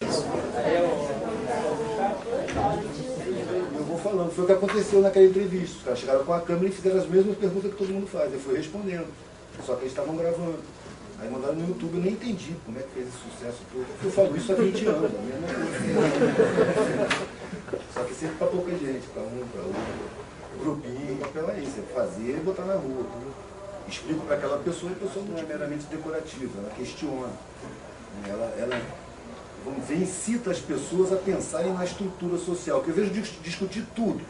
Eu vou falando, foi o que aconteceu naquela entrevista. Os caras chegaram com a câmera e fizeram as mesmas perguntas que todo mundo faz. Eu fui respondendo, só que eles estavam gravando. Aí mandaram no YouTube, eu nem entendi como é que fez esse sucesso todo. Eu falo isso há 20 anos, a mesma coisa. Só que sempre para pouca gente, para um, para outro. O grupinho, o papel é isso, é fazer e botar na rua. Explico para aquela pessoa e a pessoa não é meramente decorativa, ela questiona. Ela vamos dizer, incita as pessoas a pensarem na estrutura social, que eu vejo discutir tudo.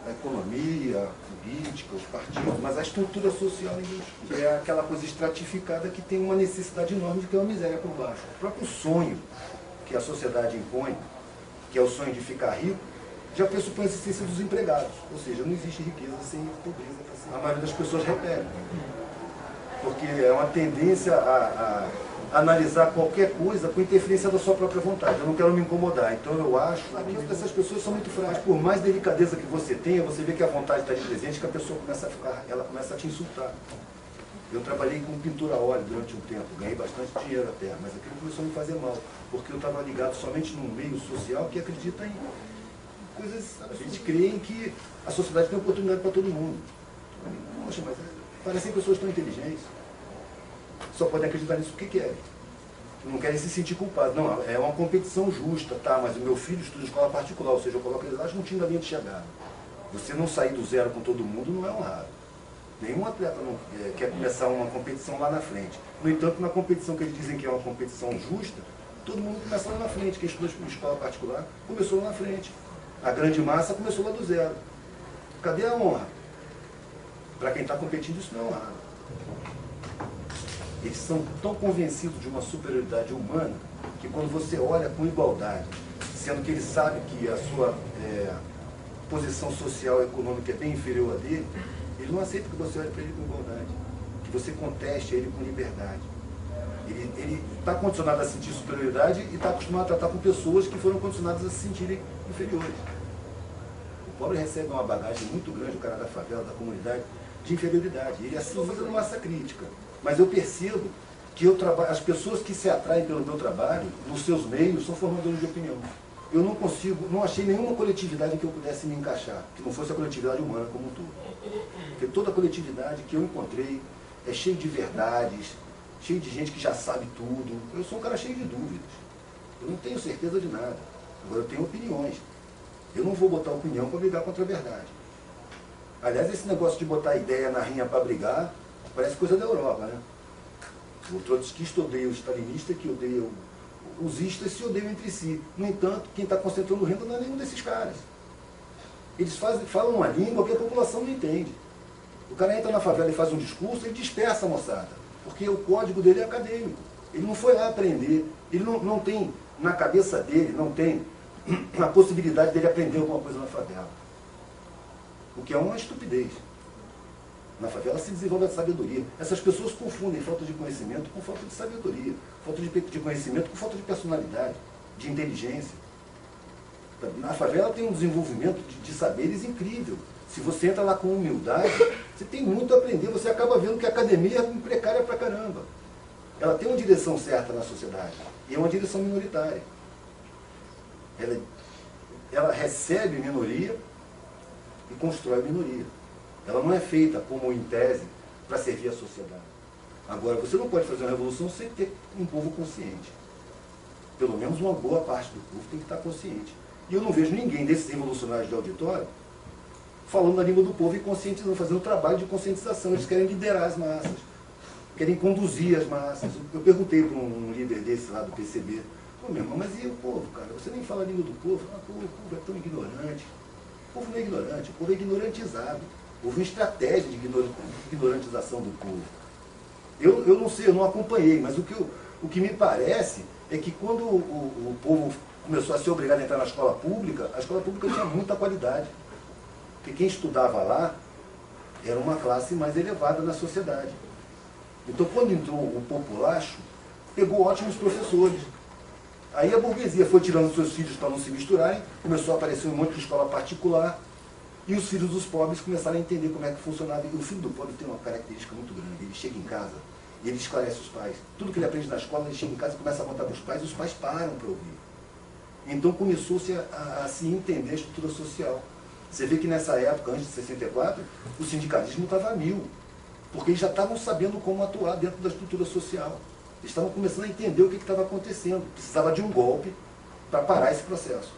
A economia, a política, os partidos, mas a estrutura social ninguém discute. Que é aquela coisa estratificada que tem uma necessidade enorme de ter uma miséria por baixo. O próprio sonho que a sociedade impõe, que é o sonho de ficar rico, já pressupõe a existência dos empregados. Ou seja, não existe riqueza sem pobreza. A maioria das pessoas repele. Porque é uma tendência a analisar qualquer coisa com interferência da sua própria vontade. Eu não quero me incomodar. Então eu acho que essas pessoas são muito frágeis. Por mais delicadeza que você tenha, você vê que a vontade está ali presente, que a pessoa começa a ficar, ela começa a te insultar. Eu trabalhei com pintura a óleo durante um tempo, ganhei bastante dinheiro até, mas aquilo começou a me fazer mal, porque eu estava ligado somente num meio social que acredita em coisas, a gente crê em que a sociedade tem oportunidade para todo mundo. Poxa, mas parecem pessoas tão inteligentes. Só podem acreditar nisso porque querem. Não querem se sentir culpados. Não, é uma competição justa, tá? Mas o meu filho estuda em escola particular, ou seja, eu coloco eles lá no time da linha de chegada. Você não sair do zero com todo mundo não é honrado. Nenhum atleta não quer começar uma competição lá na frente. No entanto, na competição que eles dizem que é uma competição justa, todo mundo começa lá na frente. Quem estuda em escola particular começou lá na frente. A grande massa começou lá do zero. Cadê a honra? Para quem está competindo, isso não é honrado. Eles são tão convencidos de uma superioridade humana que quando você olha com igualdade, sendo que ele sabe que a sua posição social e econômica é bem inferior à dele, ele não aceita que você olhe para ele com igualdade, que você conteste ele com liberdade. Ele está condicionado a sentir superioridade e está acostumado a tratar com pessoas que foram condicionadas a se sentirem inferiores. O pobre recebe uma bagagem muito grande, o cara da favela, da comunidade, de inferioridade. Ele assim usa massa crítica. Mas eu percebo que as pessoas que se atraem pelo meu trabalho, nos seus meios, são formadores de opinião. Eu não consigo, não achei nenhuma coletividade em que eu pudesse me encaixar, que não fosse a coletividade humana como um todo. Porque toda a coletividade que eu encontrei é cheia de verdades, cheia de gente que já sabe tudo. Eu sou um cara cheio de dúvidas. Eu não tenho certeza de nada. Agora eu tenho opiniões. Eu não vou botar opinião para brigar contra a verdade. Aliás, esse negócio de botar ideia na rinha para brigar, parece coisa da Europa, né? O trotskista odeia o stalinista, que odeia os istas se odeiam entre si. No entanto, quem está concentrando renda não é nenhum desses caras. Eles falam uma língua que a população não entende. O cara entra na favela e faz um discurso, ele dispersa a moçada, porque o código dele é acadêmico. Ele não foi lá aprender, ele não tem, na cabeça dele, não tem a possibilidade dele aprender alguma coisa na favela. O que é uma estupidez. Na favela se desenvolve a sabedoria. Essas pessoas confundem falta de conhecimento com falta de sabedoria, falta de conhecimento com falta de personalidade, de inteligência. Na favela tem um desenvolvimento de saberes incrível. Se você entra lá com humildade, você tem muito a aprender, você acaba vendo que a academia é precária pra caramba. Ela tem uma direção certa na sociedade, e é uma direção minoritária. Ela recebe minoria e constrói minoria. Ela não é feita, como em tese, para servir a sociedade. Agora, você não pode fazer uma revolução sem ter um povo consciente. Pelo menos uma boa parte do povo tem que estar consciente. E eu não vejo ninguém desses revolucionários de auditório falando na língua do povo e conscientizando, fazendo trabalho de conscientização. Eles querem liderar as massas, querem conduzir as massas. Eu perguntei para um líder desse lá do PCB, pô, meu irmão, mas e o povo, cara? Você nem fala a língua do povo? Ah, pô, o povo é tão ignorante. O povo não é ignorante, o povo é ignorantizado. Houve uma estratégia de ignorantização do povo. Eu não sei, eu não acompanhei, mas o que me parece é que quando o povo começou a ser obrigado a entrar na escola pública, a escola pública tinha muita qualidade. Porque quem estudava lá era uma classe mais elevada na sociedade. Então, quando entrou o populacho, pegou ótimos professores. Aí a burguesia foi tirando seus filhos para não se misturarem, começou a aparecer um monte de escola particular, e os filhos dos pobres começaram a entender como é que funcionava. E o filho do pobre tem uma característica muito grande. Ele chega em casa e ele esclarece os pais. Tudo que ele aprende na escola, ele chega em casa e começa a contar para os pais, e os pais param para ouvir. Então começou-se a se entender a estrutura social. Você vê que nessa época, antes de 64, o sindicalismo estava a mil, porque eles já estavam sabendo como atuar dentro da estrutura social. Eles estavam começando a entender o que estava acontecendo. Precisava de um golpe para parar esse processo.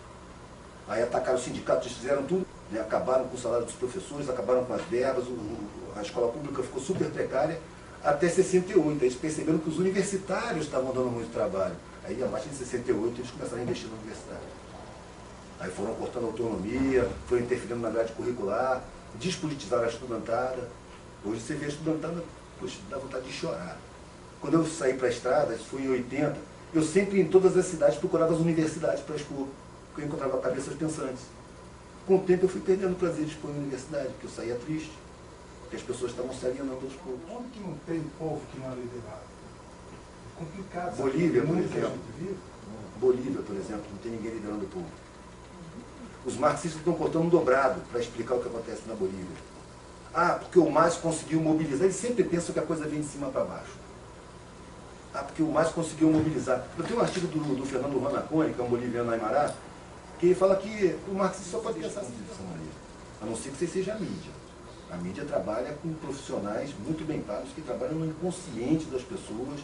Aí atacaram os sindicatos, eles fizeram tudo, né? Acabaram com o salário dos professores, acabaram com as verbas, a escola pública ficou super precária, até 68. Eles perceberam que os universitários estavam dando muito trabalho. Aí, a partir de 68, eles começaram a investir na universidade. Aí foram cortando autonomia, foram interferindo na grade curricular, despolitizaram a estudantada. Hoje você vê a estudantada, poxa, dá vontade de chorar. Quando eu saí para a estrada, isso foi em 80, eu sempre, em todas as cidades, procurava as universidades para expor, porque eu encontrava cabeças pensantes. Com o tempo eu fui perdendo o prazer de expor em universidade, porque eu saía triste, porque as pessoas estavam se alienando aos poucos. Onde que não tem povo que não é liderado? É complicado. Bolívia, por exemplo. Bolívia, por exemplo, não tem ninguém liderando o povo. Os marxistas estão cortando um dobrado para explicar o que acontece na Bolívia. Ah, porque o MAS conseguiu mobilizar. Eles sempre pensam que a coisa vem de cima para baixo. Ah, porque o MAS conseguiu mobilizar. Eu tenho um artigo do Fernando Ronaconi, que é um boliviano Aymara, que ele fala que o marxista só pode pensar assim, a não ser que você seja a mídia. A mídia trabalha com profissionais muito bem pagos, que trabalham no inconsciente das pessoas.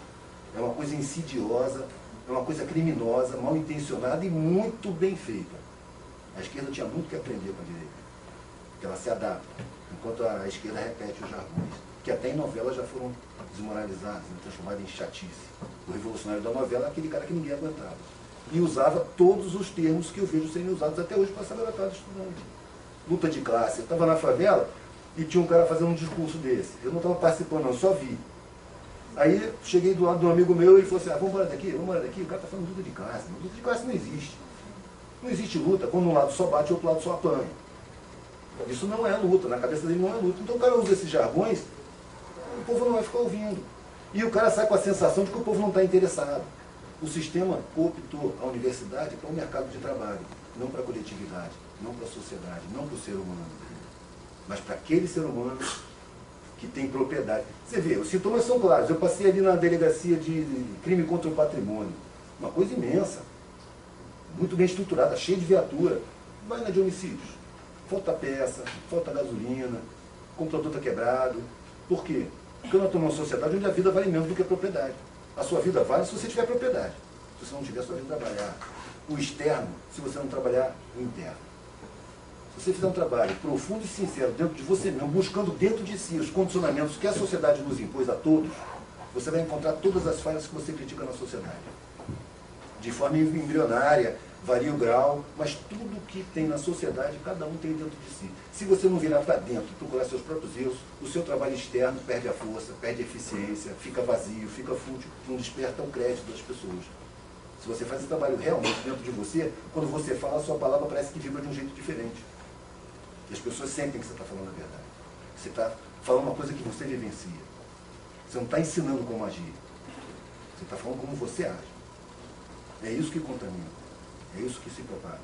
É uma coisa insidiosa, é uma coisa criminosa, mal intencionada e muito bem feita. A esquerda tinha muito que aprender com a direita, porque ela se adapta, enquanto a esquerda repete os jargões, que até em novelas já foram desmoralizados, transformados em chatice. O revolucionário da novela é aquele cara que ninguém aguentava. E usava todos os termos que eu vejo serem usados até hoje para saber a cada estudante. Luta de classe. Eu estava na favela e tinha um cara fazendo um discurso desse. Eu não estava participando, não, só vi. Aí cheguei do lado de um amigo meu e ele falou assim, vamos embora daqui, vamos embora daqui. O cara está falando de luta de classe. Luta de classe não existe. Não existe luta quando um lado só bate e o outro lado só apanha. Isso não é luta, na cabeça dele não é luta. Então o cara usa esses jargões, o povo não vai ficar ouvindo. E o cara sai com a sensação de que o povo não está interessado. O sistema cooptou a universidade para o mercado de trabalho, não para a coletividade, não para a sociedade, não para o ser humano, mas para aquele ser humano que tem propriedade. Você vê, os sintomas são claros. Eu passei ali na delegacia de crime contra o patrimônio, uma coisa imensa, muito bem estruturada, cheia de viatura. Vai na de homicídios. Falta peça, falta gasolina, o computador está quebrado. Por quê? Porque nós estamos numa sociedade onde a vida vale menos do que a propriedade. A sua vida vale se você tiver propriedade. Se você não tiver, a sua vida trabalhar. O externo, se você não trabalhar o interno. Se você fizer um trabalho profundo e sincero dentro de você mesmo, buscando dentro de si os condicionamentos que a sociedade nos impôs a todos, você vai encontrar todas as falhas que você critica na sociedade. De forma embrionária, varia o grau, mas tudo que tem na sociedade, cada um tem dentro de si. Se você não virar para dentro e procurar seus próprios erros, o seu trabalho externo perde a força, perde a eficiência, fica vazio, fica fútil, não desperta o crédito das pessoas. Se você faz esse trabalho realmente dentro de você, quando você fala, a sua palavra parece que vibra de um jeito diferente. E as pessoas sentem que você está falando a verdade. Você está falando uma coisa que você vivencia. Você não está ensinando como agir. Você está falando como você age. É isso que contamina. É isso que se propaga.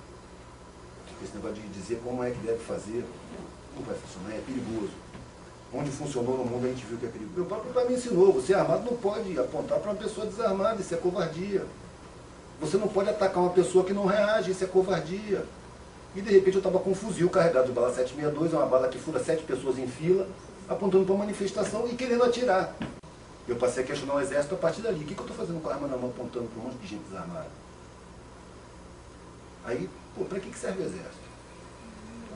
Esse negócio de dizer como é que deve fazer, não vai funcionar, é perigoso. Onde funcionou no mundo a gente viu que é perigoso. Meu próprio pai me ensinou, você armado não pode apontar para uma pessoa desarmada, isso é covardia. Você não pode atacar uma pessoa que não reage, isso é covardia. E de repente eu estava com um fuzil carregado de bala 762, é uma bala que fura 7 pessoas em fila, apontando para uma manifestação e querendo atirar. Eu passei a questionar o exército a partir dali. O que eu estou fazendo com a arma na mão apontando para um monte de gente desarmada? Aí, pô, para que serve o exército?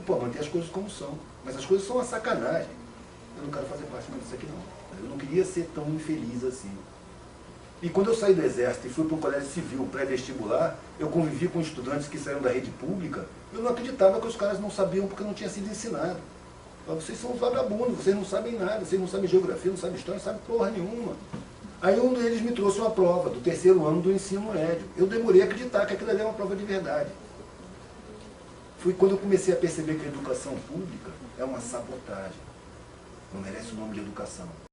Pô, manter as coisas como são. Mas as coisas são uma sacanagem. Eu não quero fazer parte mais disso aqui não. Eu não queria ser tão infeliz assim. E quando eu saí do exército e fui para o colégio civil pré-vestibular, eu convivi com estudantes que saíram da rede pública, eu não acreditava que os caras não sabiam porque não tinha sido ensinado. Vocês são vagabundos, vocês não sabem nada, vocês não sabem geografia, não sabem história, não sabem porra nenhuma. Aí um deles me trouxe uma prova do 3º ano do ensino médio. Eu demorei a acreditar que aquilo ali é uma prova de verdade. Foi quando eu comecei a perceber que a educação pública é uma sabotagem. Não merece o nome de educação.